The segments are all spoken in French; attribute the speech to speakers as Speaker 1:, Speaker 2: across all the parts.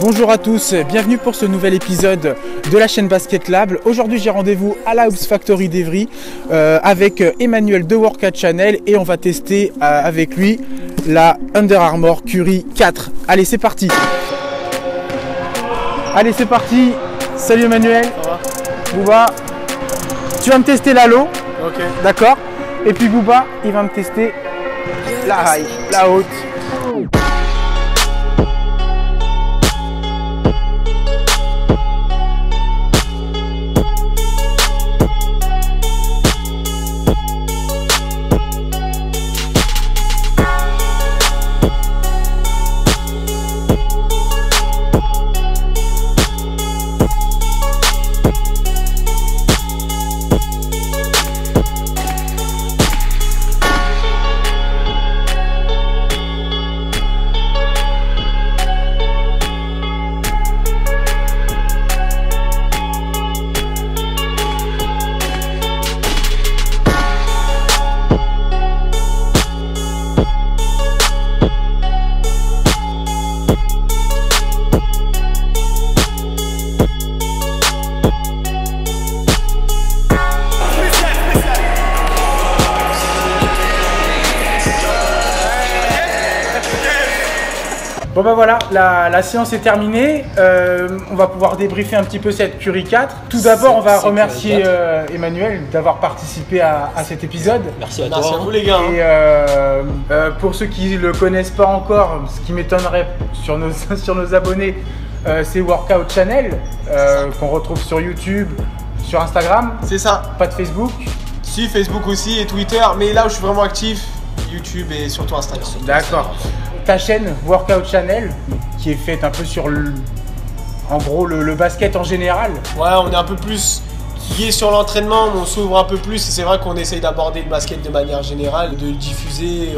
Speaker 1: Bonjour à tous, bienvenue pour ce nouvel épisode de la chaîne Basket Lab. Aujourd'hui j'ai rendez-vous à la Hoops Factory d'Evry avec Emmanuel de Workout Channel et on va tester avec lui la Under Armour Curry 4. Allez, c'est parti. Allez, c'est parti. Salut Emmanuel.
Speaker 2: Ça va?
Speaker 1: Bouba, tu vas me tester la low.
Speaker 2: Ok.
Speaker 1: D'accord. Et puis Bouba, il va me tester la high, la haute. Bon bah voilà, la séance est terminée, on va pouvoir débriefer un petit peu cette Curry 4. Tout d'abord on va remercier Emmanuel d'avoir participé à cet épisode.
Speaker 2: Merci à toi. Merci à vous les gars.
Speaker 1: Et pour ceux qui ne le connaissent pas encore, ce qui m'étonnerait sur nos abonnés, c'est Workout Channel qu'on retrouve sur YouTube, sur Instagram.
Speaker 2: C'est ça.
Speaker 1: Pas de Facebook.
Speaker 2: Si, Facebook aussi et Twitter, mais là où je suis vraiment actif, YouTube et surtout Instagram.
Speaker 1: D'accord. Ta chaîne Workout Channel qui est faite un peu sur en gros le basket en général.
Speaker 2: Ouais, on est un peu plus lié sur l'entraînement, on s'ouvre un peu plus et c'est vrai qu'on essaye d'aborder le basket de manière générale, de le diffuser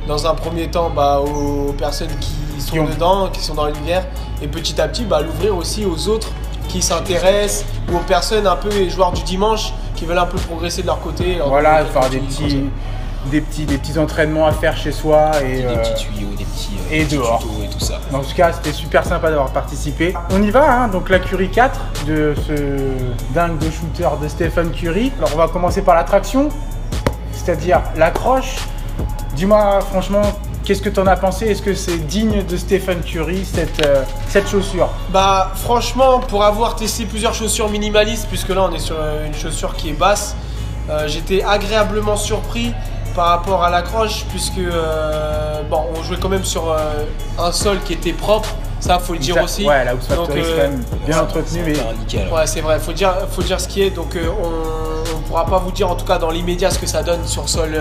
Speaker 2: dans un premier temps aux personnes qui sont dedans, qui sont dans l'univers et petit à petit l'ouvrir aussi aux autres qui s'intéressent ou aux personnes un peu les joueurs du dimanche qui veulent un peu progresser de leur côté.
Speaker 1: Voilà, faire des petits entraînements à faire chez soi et
Speaker 3: des petits tuyaux, des petits
Speaker 1: et dehors
Speaker 3: tutos et tout ça.
Speaker 1: En tout cas, c'était super sympa d'avoir participé. On y va, hein, donc la Curry 4 de ce dingue de shooter de Stephen Curry. Alors on va commencer par l'attraction, c'est-à-dire l'accroche. Dis-moi franchement, qu'est-ce que tu en as pensé? Est-ce que c'est digne de Stephen Curry cette chaussure?
Speaker 2: Bah franchement, pour avoir testé plusieurs chaussures minimalistes, puisque là on est sur une chaussure qui est basse, j'étais agréablement surpris par rapport à l'accroche, puisque on jouait quand même sur un sol qui était propre, ça faut le dire aussi.
Speaker 1: Ouais, la Hoops Factory c'est quand même bien entretenu.
Speaker 2: Ouais, c'est vrai, faut dire ce qui est. Donc on pourra pas vous dire en tout cas dans l'immédiat ce que ça donne sur sol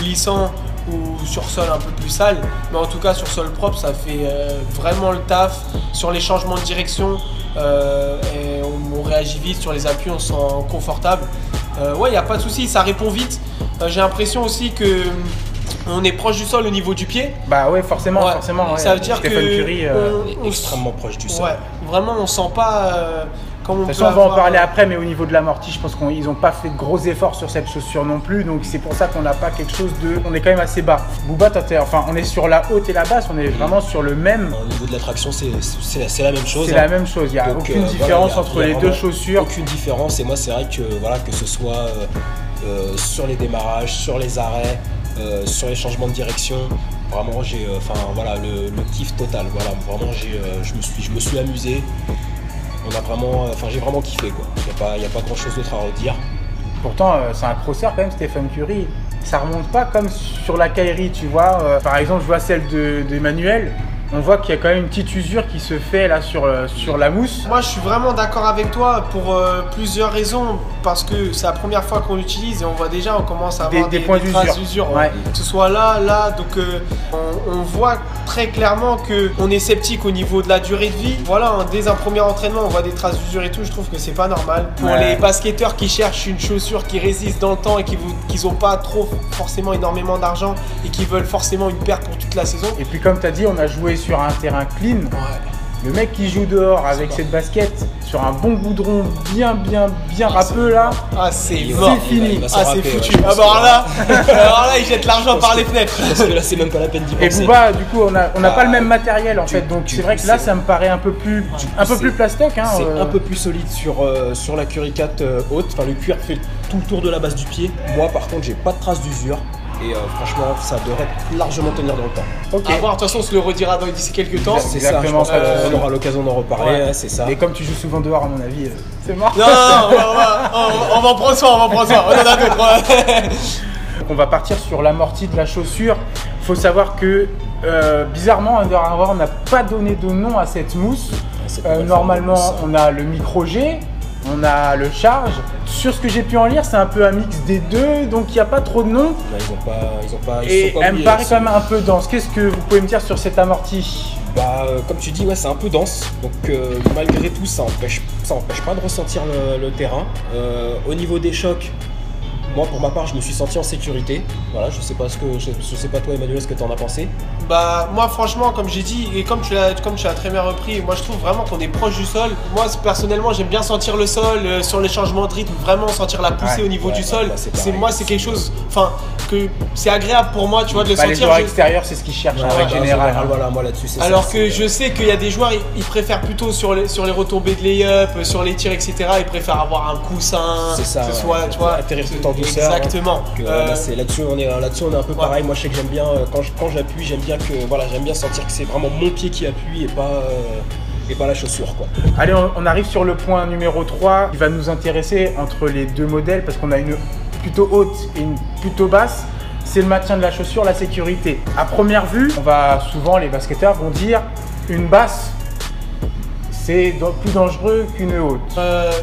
Speaker 2: glissant ou sur sol un peu plus sale, mais en tout cas sur sol propre ça fait vraiment le taf. Sur les changements de direction, et on réagit vite, sur les appuis on se sent confortable. Ouais, il n'y a pas de souci, ça répond vite. J'ai l'impression aussi que on est proche du sol au niveau du pied.
Speaker 1: Bah ouais, forcément,
Speaker 2: ouais.
Speaker 1: forcément. Ouais.
Speaker 2: Ça veut dire
Speaker 1: Stephen Curry,
Speaker 3: on est extrêmement proche du sol.
Speaker 2: Ouais, vraiment, on sent pas comme on peut.
Speaker 1: De toute façon, on va en parler après, mais au niveau de l'amorti, je pense qu'ils n'ont pas fait de gros efforts sur cette chaussure non plus, donc c'est pour ça qu'on n'a pas quelque chose de. On est quand même assez bas. Bouba, on est sur la haute et la basse, on est vraiment sur le même.
Speaker 3: Au niveau de l'attraction, c'est la même chose.
Speaker 1: C'est la même chose. Il n'y a aucune différence entre les deux chaussures.
Speaker 3: Aucune différence. Et moi, c'est vrai que ce soit sur les démarrages, sur les arrêts, sur les changements de direction, vraiment j'ai le kiff total. Voilà, vraiment je me suis amusé. J'ai vraiment kiffé quoi. Il n'y a pas grand chose d'autre à redire.
Speaker 1: Pourtant c'est un crosser quand même, Stephen Curry. Ça remonte pas comme sur la Kyrie, tu vois. Par exemple, je vois celle d'Emmanuel. On voit qu'il y a quand même une petite usure qui se fait là sur la mousse.
Speaker 2: Moi je suis vraiment d'accord avec toi pour plusieurs raisons, parce que c'est la première fois qu'on l'utilise et on voit déjà, on commence à avoir des traces d'usure.
Speaker 1: Ouais.
Speaker 2: Que ce soit là, donc on voit très clairement qu'on est sceptique au niveau de la durée de vie. Voilà, dès un premier entraînement on voit des traces d'usure et tout, je trouve que c'est pas normal. Pour les basketteurs qui cherchent une chaussure qui résiste dans le temps et qui n'ont pas trop forcément énormément d'argent et qui veulent forcément une paire pour toute la saison.
Speaker 1: Et puis comme tu as dit, on a joué sur un terrain clean.
Speaker 2: Ouais.
Speaker 1: Le mec qui joue dehors avec cette basket sur un bon goudron bien râpeux là,
Speaker 2: c'est
Speaker 1: mort,
Speaker 2: fini.
Speaker 3: C'est
Speaker 2: foutu. Ah bah alors là, il jette l'argent par les fenêtres.
Speaker 3: Parce que là, c'est même pas la peine d'y
Speaker 1: et
Speaker 3: penser.
Speaker 1: Booba, du coup, on n'a pas le même matériel en fait, donc c'est vrai que là, ça me paraît un peu plus plastoc. Hein,
Speaker 3: c'est un peu plus solide sur la Curry 4 haute. Enfin, le cuir fait tout le tour de la base du pied. Moi, par contre, j'ai pas de trace d'usure. Et franchement, ça devrait largement tenir dans le temps.
Speaker 2: Ok. À voir, de toute façon, on se le redira d'ici quelques temps.
Speaker 3: C'est exactement ça. On aura l'occasion d'en reparler. Ouais. C'est ça.
Speaker 1: Et comme tu joues souvent dehors, à mon avis, c'est mort.
Speaker 2: Non, on va en prendre soin. On en a d'autres.
Speaker 1: On va partir sur l'amorti de la chaussure. Faut savoir que bizarrement, Under Armour n'a pas donné de nom à cette mousse. Normalement, on a le Micro G. On a le Charge. Sur ce que j'ai pu en lire, c'est un peu un mix des deux, donc il n'y a pas trop de noms.
Speaker 3: Ils ont pas.
Speaker 1: Et elle me paraît quand même un peu dense. Qu'est-ce que vous pouvez me dire sur cet amorti?
Speaker 3: Comme tu dis, ouais, c'est un peu dense. Donc malgré tout, ça empêche pas de ressentir le terrain. Au niveau des chocs, moi pour ma part, je me suis senti en sécurité. Voilà, je sais pas toi, Emmanuel, ce que tu en as pensé.
Speaker 2: Moi franchement, comme j'ai dit et comme tu l'as très bien repris, moi je trouve vraiment qu'on est proche du sol. Moi personnellement, j'aime bien sentir le sol sur les changements de rythme, vraiment sentir la poussée au niveau du sol. C'est quelque chose, que c'est agréable pour moi, tu vois, de le sentir.
Speaker 1: Les joueurs extérieurs, c'est ce qu'ils cherchent en règle générale.
Speaker 3: Voilà, moi là-dessus, c'est ça.
Speaker 2: Alors que je sais qu'il y a des joueurs, ils préfèrent plutôt sur les retombées de lay-up, sur les tirs, etc. Ils préfèrent avoir un coussin,
Speaker 3: c'est ça,
Speaker 2: que ce soit, tu vois,
Speaker 3: atterrir tout en douceur.
Speaker 2: Exactement.
Speaker 3: Là-dessus, on est un peu pareil. Moi, je sais que j'aime bien quand j'appuie, j'aime bien sentir que c'est vraiment mon pied qui appuie et pas la chaussure, quoi.
Speaker 1: Allez, on arrive sur le point numéro 3 qui va nous intéresser entre les deux modèles parce qu'on a une plutôt haute et une plutôt basse. C'est le maintien de la chaussure, la sécurité. À première vue, les basketteurs vont dire une basse, c'est plus dangereux qu'une haute.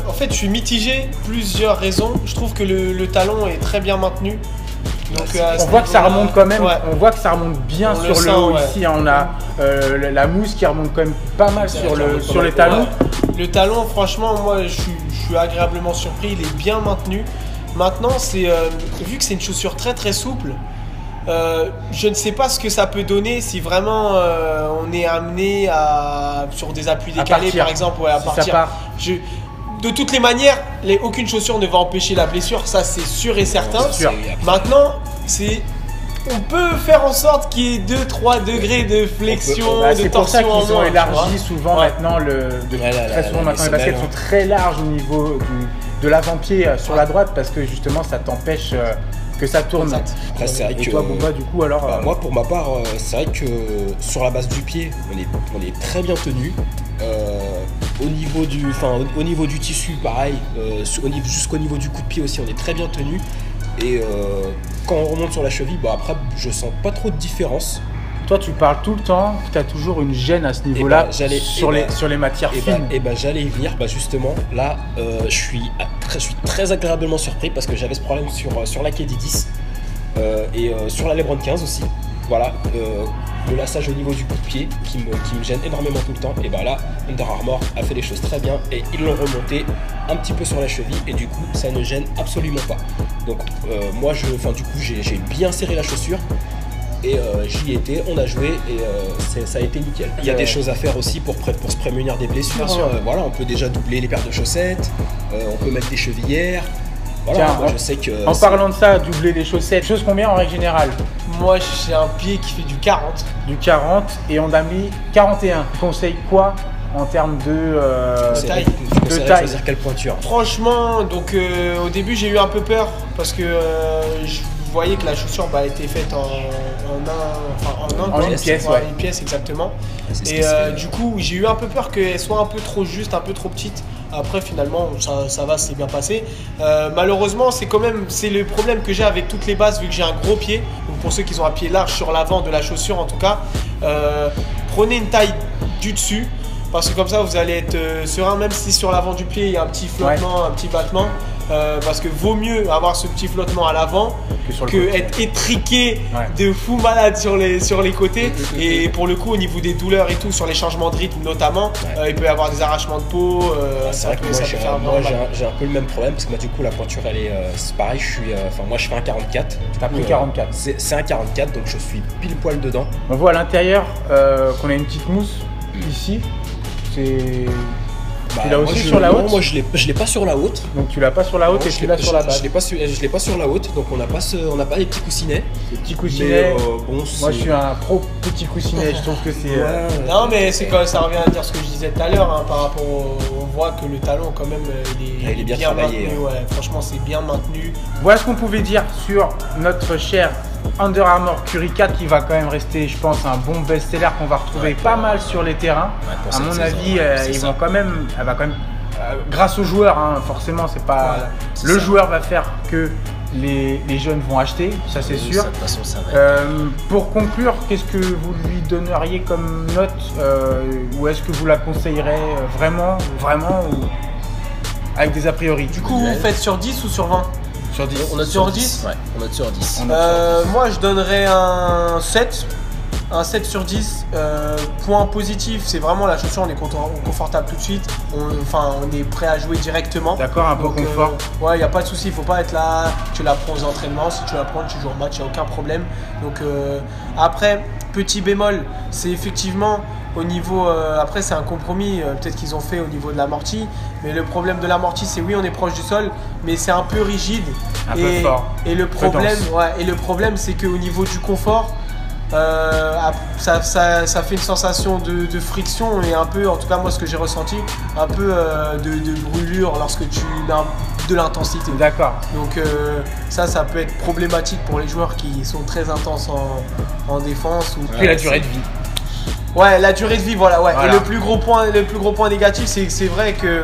Speaker 2: En fait, je suis mitigé. Plusieurs raisons. Je trouve que le talon est très bien maintenu. Donc,
Speaker 1: on voit que ça remonte quand même, on voit que ça remonte bien sur le haut ici. On a la mousse qui remonte quand même pas mal sur les talons.
Speaker 2: Le talon, franchement, moi je suis agréablement surpris, il est bien maintenu. Maintenant, vu que c'est une chaussure très très souple, je ne sais pas ce que ça peut donner si vraiment on est amené sur des appuis décalés par exemple, à partir. De toutes les manières, aucune chaussure ne va empêcher la blessure, ça c'est sûr et certain. Maintenant, on peut faire en sorte qu'il y ait 2-3 degrés de flexion, de
Speaker 1: c'est
Speaker 2: torsion
Speaker 1: pour ça qu'ils ont élargi souvent maintenant
Speaker 2: très
Speaker 1: souvent maintenant les baskets sont très larges au niveau de l'avant-pied sur la droite parce que justement ça t'empêche que ça tourne.
Speaker 3: Après, c'est vrai
Speaker 1: et toi, Booba, du coup, alors
Speaker 3: moi, pour ma part, c'est vrai que sur la base du pied, on est très bien tenu. Au niveau du tissu, pareil. Jusqu'au niveau du coup de pied aussi, on est très bien tenu. Et quand on remonte sur la cheville, après, je sens pas trop de différence.
Speaker 1: Toi, tu parles tout le temps que tu as toujours une gêne à ce niveau-là sur les matières fines.
Speaker 3: J'allais y venir. Justement, là, je suis très agréablement surpris parce que j'avais ce problème sur la KD10 et sur la LeBron 15 aussi. Voilà, le lassage au niveau du coup de pied qui me gêne énormément tout le temps. Et là, Under Armour a fait les choses très bien et ils l'ont remonté un petit peu sur la cheville et du coup, ça ne gêne absolument pas. Donc, moi, j'ai bien serré la chaussure. Et j'y étais, on a joué et ça a été nickel. Il y a des choses à faire aussi pour se prémunir des blessures. Voilà, on peut déjà doubler les paires de chaussettes, on peut mettre des chevillères. Voilà,
Speaker 1: tiens,
Speaker 3: je sais que
Speaker 1: en parlant de ça, doubler les chaussettes, chose combien en règle générale?
Speaker 2: Moi j'ai un pied qui fait du 40.
Speaker 1: Du 40 et on a mis 41. Tu conseilles quoi en termes de
Speaker 3: taille? De choisir quelle pointure?
Speaker 2: Franchement, donc au début j'ai eu un peu peur parce que je voyais que la chaussure était faite en une pièce exactement. Et du coup j'ai eu un peu peur qu'elle soit un peu trop juste, un peu trop petite. Après finalement ça va, c'est bien passé. Malheureusement c'est le problème que j'ai avec toutes les bases vu que j'ai un gros pied. Donc pour ceux qui ont un pied large sur l'avant de la chaussure en tout cas, prenez une taille du dessus. Parce que comme ça vous allez être serein même si sur l'avant du pied il y a un petit flottement, un petit battement. Parce que vaut mieux avoir ce petit flottement à l'avant que être étriqué de fou malade sur les côtés. Et pour le coup au niveau des douleurs et tout, sur les changements de rythme notamment, il peut y avoir des arrachements de peau.
Speaker 3: C'est vrai que moi j'ai un peu le même problème parce que du coup la pointure c'est pareil, moi je fais un 44.
Speaker 1: Tu as pris 44.
Speaker 3: C'est un 44 donc je suis pile poil dedans.
Speaker 1: On voit à l'intérieur qu'on a une petite mousse ici. c'est...
Speaker 3: Bah,
Speaker 1: tu l'as
Speaker 3: moi,
Speaker 1: aussi sur la haute?
Speaker 3: Moi je l'ai pas sur la haute.
Speaker 1: Donc tu l'as pas sur la haute et tu l'as sur la base.
Speaker 3: Je l'ai pas sur la haute, donc on n'a pas les petits coussinets.
Speaker 1: Les petits coussinets.
Speaker 3: Bon,
Speaker 1: moi je suis un pro petit coussinet, je trouve que c'est...
Speaker 2: Non mais c'est quand ça revient à dire ce que je disais tout à l'heure, hein, par rapport on voit que le talon quand même
Speaker 3: il est bien travaillé,
Speaker 2: maintenu, ouais. Franchement c'est bien maintenu.
Speaker 1: Voilà ce qu'on pouvait dire sur notre cher Under Armour Curry 4 qui va quand même rester, je pense, un bon best-seller qu'on va retrouver pas mal sur les terrains.
Speaker 3: Ouais,
Speaker 1: à mon avis, elle va quand même, grâce aux joueurs, hein, forcément, c'est pas le joueur va faire que les jeunes vont acheter, ça c'est sûr.
Speaker 3: De toute façon, ça va
Speaker 1: pour conclure, qu'est-ce que vous lui donneriez comme note, ou est-ce que vous la conseillerez vraiment, ou avec des a priori?
Speaker 2: Du coup, vous faites sur 10 ou sur 20?
Speaker 1: Sur 10.
Speaker 2: On note sur 10.
Speaker 3: Ouais, on note sur 10.
Speaker 2: Moi, je donnerais un 7. Un 7 sur 10. Point positif, c'est vraiment la chaussure, on est confortable tout de suite. On est prêt à jouer directement.
Speaker 1: D'accord, un peu confort.
Speaker 2: Ouais, il n'y a pas de souci, il ne faut pas être là. Tu la prends aux entraînements, si tu la prends, tu joues en match, il n'y a aucun problème. Donc, après, petit bémol, c'est effectivement au niveau. Après, c'est un compromis, peut-être qu'ils ont fait au niveau de l'amorti. Mais le problème de l'amorti, c'est oui, on est proche du sol, mais c'est un peu rigide.
Speaker 1: Un peu fort.
Speaker 2: Et le problème, c'est qu'au niveau du confort, ça fait une sensation de friction et un peu, en tout cas moi ce que j'ai ressenti, un peu de brûlure lorsque tu mets de l'intensité.
Speaker 1: D'accord.
Speaker 2: Donc ça peut être problématique pour les joueurs qui sont très intenses en défense.
Speaker 1: Puis la durée de vie.
Speaker 2: Ouais, la durée de vie, voilà.
Speaker 1: Voilà.
Speaker 2: Et le plus gros point négatif, c'est que c'est vrai que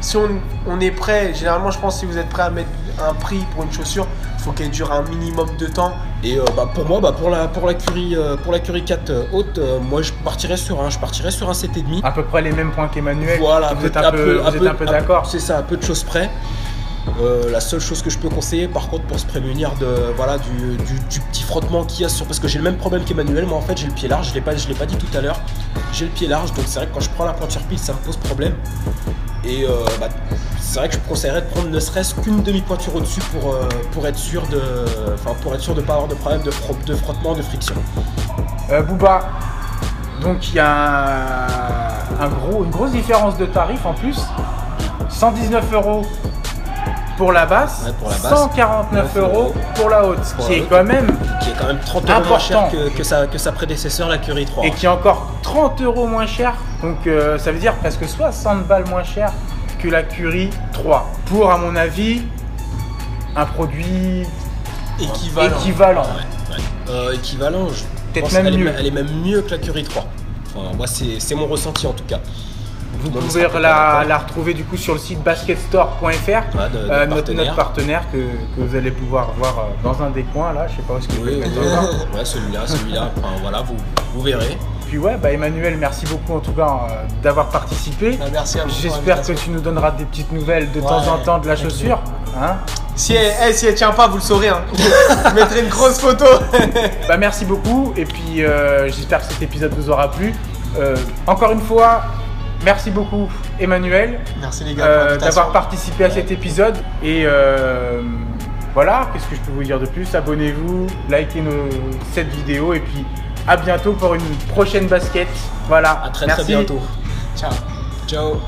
Speaker 2: si on est prêt, généralement je pense que si vous êtes prêt à mettre un prix pour une chaussure, il faut qu'elle dure un minimum de temps.
Speaker 3: Et pour moi, pour la Curry 4 haute, moi je partirais sur un 7,5.
Speaker 1: À peu près les mêmes points qu'Emmanuel.
Speaker 3: Voilà,
Speaker 1: vous êtes un peu d'accord.
Speaker 3: C'est ça, un peu de choses près. La seule chose que je peux conseiller, par contre, pour se prémunir du petit frottement qu'il y a sur, parce que j'ai le même problème qu'Emmanuel, moi en fait j'ai le pied large, je l'ai pas dit tout à l'heure, j'ai le pied large, donc c'est vrai que quand je prends la pointure pile, ça me pose problème. Et c'est vrai que je conseillerais de prendre ne serait-ce qu'une demi-pointure au-dessus pour être sûr de pas avoir de problème de frottement, de friction.
Speaker 1: Booba, donc il y a une grosse différence de tarif en plus. 119 € pour la basse,
Speaker 3: ouais, pour la basse,
Speaker 1: 149 € pour la haute, qui est quand même
Speaker 3: 30 € moins cher que sa prédécesseur, la Curry 3.
Speaker 1: Et qui est encore 30 € moins cher, donc ça veut dire presque 60 balles moins cher que la Curry 3. Pour, à mon avis, un produit équivalent.
Speaker 3: Équivalent,
Speaker 1: peut-être même mieux.
Speaker 3: Elle est même mieux que la Curry 3. Enfin, moi, c'est mon ressenti en tout cas.
Speaker 1: Vous pouvez la retrouver du coup sur le site basketstore.fr, notre partenaire que vous allez pouvoir voir dans un des coins là, je sais pas où est-ce que
Speaker 3: ouais, celui-là, enfin, voilà, vous verrez.
Speaker 1: Puis ouais, Emmanuel, merci beaucoup en tout cas d'avoir participé.
Speaker 2: Merci à vous.
Speaker 1: J'espère que tu nous donneras des petites nouvelles de temps en temps de la chaussure. Hein,
Speaker 2: si elle tient pas, vous le saurez. Hein. Je mettrai une grosse photo.
Speaker 1: Merci beaucoup et puis j'espère que cet épisode vous aura plu. Encore une fois, merci beaucoup Emmanuel.
Speaker 2: Merci les gars
Speaker 1: d'avoir participé à cet épisode. Et voilà, qu'est-ce que je peux vous dire de plus? Abonnez-vous, likez cette vidéo et puis à bientôt pour une prochaine basket. Voilà.
Speaker 3: À très bientôt.
Speaker 2: Ciao.
Speaker 3: Ciao.